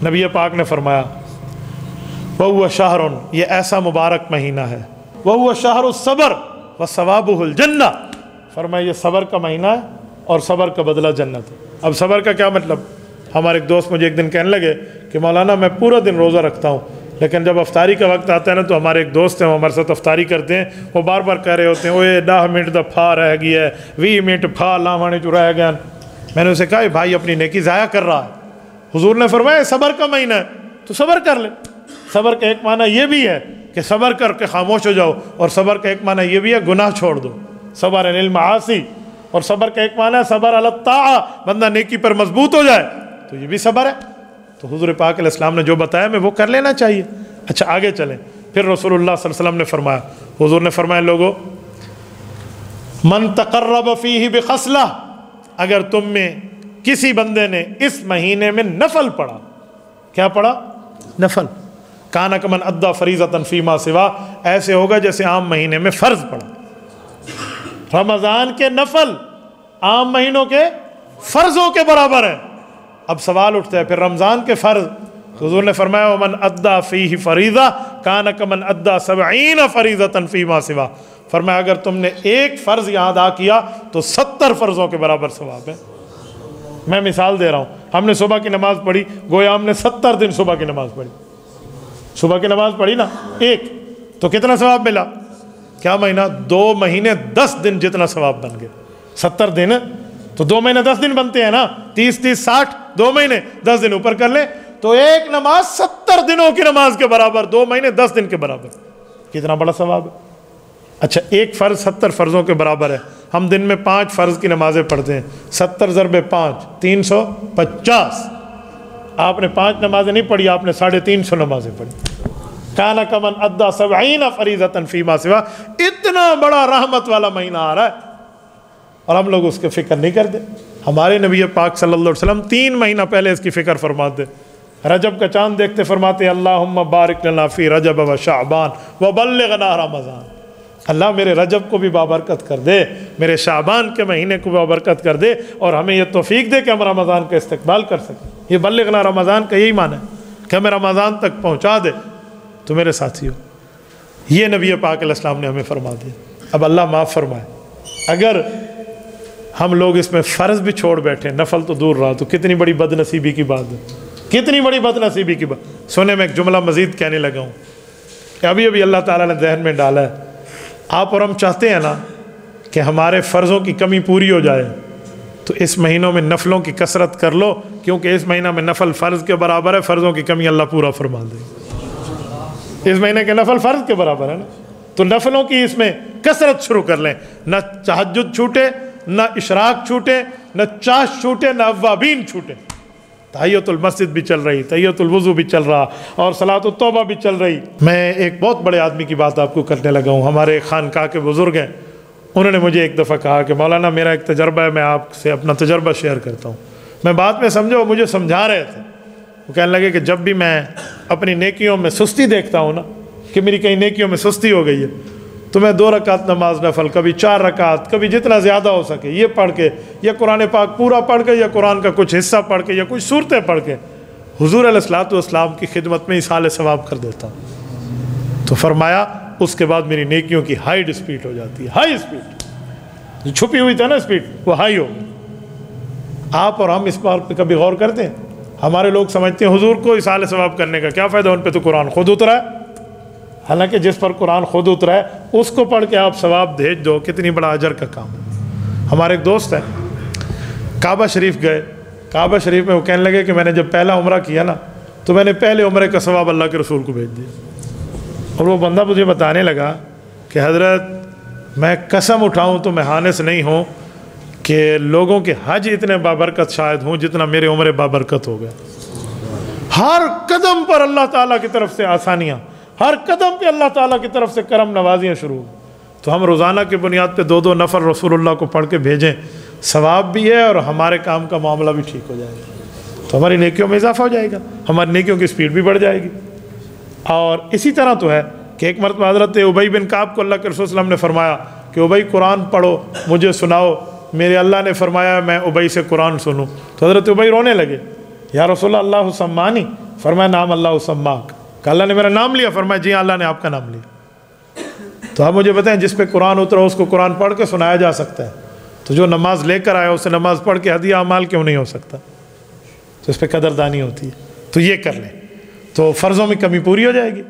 نبی پاک نے فرمایا وَهُوَ شَهْرٌ، یہ ایسا مبارک مہینہ ہے، وَهُوَ شَهْرُ الصَّبْرِ وَثَوَابُهُ الْجَنَّةُ، فرمایا یہ صبر کا مہینہ ہے اور صبر کا بدلہ جنت ہے۔ اب صبر کا کیا مطلب؟ ہمارے ایک دوست مجھے ایک دن کہنے لگے کہ مولانا میں پورا دن روزہ رکھتا ہوں، لیکن جب افطاری کا وقت آتا ہے نا تو ہمارے ایک دوست ہیں وہ ہمارے ساتھ افطاری کرتے ہیں، وہ بار بار کہہ رہے ہوتے ہیں وہ 10 منٹ دا پھا رہ گیا ہے، 20 منٹ پھا لاوانے جو رہ گیا۔ میں نے اسے کہا بھائی اپنی نیکی ضائع کر رہا ہے، حضور نے فرمایا صبر کا مہینہ ہے تو صبر کر لے۔ صبر کا ایک معنی یہ بھی ہے کہ صبر کر کے خاموش ہو جاؤ، اور صبر کا ایک معنی یہ بھی ہے گناہ چھوڑ دو، صبر عن المعاصی، اور صبر کا ایک معنی ہے صبر علی الطاعہ، بندہ نیکی پر مضبوط ہو جائے تو یہ بھی صبر ہے۔ تو حضور پاک علیہ السلام نے جو بتایا میں وہ کر لینا چاہیے۔ اچھا آگے چلیں، پھر رسول اللہ صلی اللہ علیہ وسلم نے فرمایا، حضور نے فرمایا لوگو من تقرب فیہ بخصلہ، اگر تم میں کسی بندے نے اس مہینے میں نفل پڑھا، کیا پڑھا؟ نفل، کان کمن ادا فریضۃ فیما سوا، ایسے ہوگا جیسے عام مہینے میں فرض پڑھا۔ رمضان کے نفل عام مہینوں کے فرضوں کے برابر ہے۔ اب سوال اٹھتا ہے پھر رمضان کے فرض، تو حضور نے فرمایا ومن ادا فیہ فریضہ کان کمن ادا 70 فریضۃ فیما سوا، فرمایا اگر تم نے ایک فرض یہاں ادا کیا تو 70 فرضوں کے برابر ثواب ہے۔ میں مثال دے رہا ہوں، ہم نے صبح کی نماز پڑھی، گویا ہم نے 70 دن صبح کی نماز پڑھی، صبح کی نماز پڑھی نا ایک، تو کتنا ثواب ملا؟ کیا مہینہ؟ 2 مہینے 10 دن جتنا ثواب بن گیا۔ 70 دن تو 2 مہینے 10 دن بنتے ہیں نا، 30 60 2 مہینے 10 دن اوپر کر لیں تو ایک نماز 70 دنوں کی نماز کے برابر، 2 مہینے 10 دن کے برابر، کتنا بڑا ثواب ہے۔ اچھا ایک فرض 70 فرضوں کے برابر ہے، ہم دن میں 5 فرض کی نمازیں پڑھتے ہیں، 70 ضرب 5 350، آپ نے 5 نمازیں نہیں پڑھی، آپ نے 350 نمازیں پڑھی۔ کانا کمن ادا 70 فریضۃ فیما سوا، اتنا بڑا رحمت والا مہینہ آ رہا ہے اور ہم لوگ اس کی فکر نہیں کرتے۔ ہمارے نبی پاک صلی اللہ علیہ وسلم 3 مہینہ پہلے اس کی فکر فرماتے، رجب کا چاند دیکھتے فرماتے اللہم بارک لنا فی رجب و شعبان وبلغنا رمضان، اللہ میرے رجب کو بھی بابرکت کر دے، میرے شعبان کے مہینے کو بابرکت کر دے، اور ہمیں یہ توفیق دے کہ ہم رمضان کا استقبال کر سکیں۔ یہ بلغنا رمضان کا یہی معنی ہے کہ ہمیں رمضان تک پہنچا دے۔ تو میرے ساتھیو یہ نبی پاک علیہ السلام نے ہمیں فرما دیا۔ اب اللہ معاف فرمائے اگر ہم لوگ اس میں فرض بھی چھوڑ بیٹھے، نفل تو دور رہا، تو کتنی بڑی بد نصیبی کی بات ہے، کتنی بڑی بد نصیبی کی بات۔ سونے میں ایک جملہ مزید کہنے لگا ہوں کہ ابھی اللہ تعالیٰ نے ذہن میں ڈالا ہے، آپ اور ہم چاہتے ہیں نا کہ ہمارے فرضوں کی کمی پوری ہو جائے، تو اس مہینوں میں نفلوں کی کثرت کر لو، کیونکہ اس مہینہ میں نفل فرض کے برابر ہے، فرضوں کی کمی اللہ پورا فرما دے۔ اس مہینے کے نفل فرض کے برابر ہے نا، تو نفلوں کی اس میں کثرت شروع کر لیں، نہ تہجد چھوٹے، نہ اشراق چھوٹے، نہ چاش چھوٹے، نہ اوابین چھوٹے۔ تحیۃ المسجد بھی چل رہی، تحیۃ الوضو بھی چل رہا، اور صلاۃ التوبہ بھی چل رہی۔ میں ایک بہت بڑے آدمی کی بات آپ کو کرنے لگا ہوں، ہمارے خانقاہ کے بزرگ ہیں، انہوں نے مجھے ایک دفعہ کہا کہ مولانا میرا ایک تجربہ ہے، میں آپ سے اپنا تجربہ شیئر کرتا ہوں۔ میں بات میں سمجھا، وہ مجھے سمجھا رہے تھے، وہ کہنے لگے کہ جب بھی میں اپنی نیکیوں میں سستی دیکھتا ہوں نا، کہ میری کئی نیکیوں میں سستی ہو گئی ہے، تو میں 2 رکعت نماز نفل، کبھی 4 رکعت، کبھی جتنا زیادہ ہو سکے یہ پڑھ کے، یا قرآن پاک پورا پڑھ کے، یا قرآن کا کچھ حصہ پڑھ کے، یا کچھ صورتیں پڑھ کے حضور علیہ الصلوۃ والسلام کی خدمت میں اصال ثواب کر دیتا ہوں۔ تو فرمایا اس کے بعد میری نیکیوں کی ہائی اسپیڈ ہو جاتی ہے، ہائی اسپیڈ، جو چھپی ہوئی تھا نا اسپیڈ، وہ ہائی ہو۔ آپ اور ہم اس بات پہ کبھی غور کرتے ہیں؟ ہمارے لوگ سمجھتے ہیں حضور کو اصال ثواب کرنے کا کیا فائدہ، ان پہ تو قرآن خود اترا ہے۔ حالانکہ جس پر قرآن خود اترا ہے اس کو پڑھ کے آپ ثواب بھیج دو، کتنی بڑا اجر کا کام ہے۔ ہمارے ایک دوست ہیں، کعبہ شریف گئے، کعبہ شریف میں وہ کہنے لگے کہ میں نے جب پہلا عمرہ کیا نا، تو میں نے پہلے عمرے کا ثواب اللہ کے رسول کو بھیج دیا۔ اور وہ بندہ مجھے بتانے لگا کہ حضرت میں قسم اٹھاؤں تو میں حانس نہیں ہوں کہ لوگوں کے حج اتنے بابرکت شاید ہوں جتنا میرے عمرے بابرکت ہو گئے۔ ہر قدم پر اللہ تعالیٰ کی طرف سے آسانیاں، ہر قدم پہ اللہ تعالیٰ کی طرف سے کرم نوازیاں شروع۔ تو ہم روزانہ کی بنیاد پہ 2 نفر رسول اللہ کو پڑھ کے بھیجیں، ثواب بھی ہے اور ہمارے کام کا معاملہ بھی ٹھیک ہو جائے گا، تو ہماری نیکیوں میں اضافہ ہو جائے گا، ہماری نیکیوں کی سپیڈ بھی بڑھ جائے گی۔ اور اسی طرح تو ہے کہ ایک مرتبہ حضرت ابی بن کعب کو اللہ کے رسول صلی اللہ علیہ وسلم نے فرمایا کہ ابی قرآن پڑھو، مجھے سناؤ، میرے اللہ نے فرمایا میں ابی سے قرآن سنوں۔ تو حضرت ابی رونے لگے، یا رسول اللہ سمانی، فرمایا نام اللہ اسماک، کہ اللہ نے میرا نام لیا؟ فرمایا جی اللہ نے آپ کا نام لیا۔ تو آپ مجھے بتائیں جس پہ قرآن اترا اس کو قرآن پڑھ کے سنایا جا سکتا ہے، تو جو نماز لے کر آیا اسے نماز پڑھ کے ہدیہ اعمال کیوں نہیں ہو سکتا؟ تو اس پہ قدردانی ہوتی ہے۔ تو یہ کر لیں تو فرضوں میں کمی پوری ہو جائے گی۔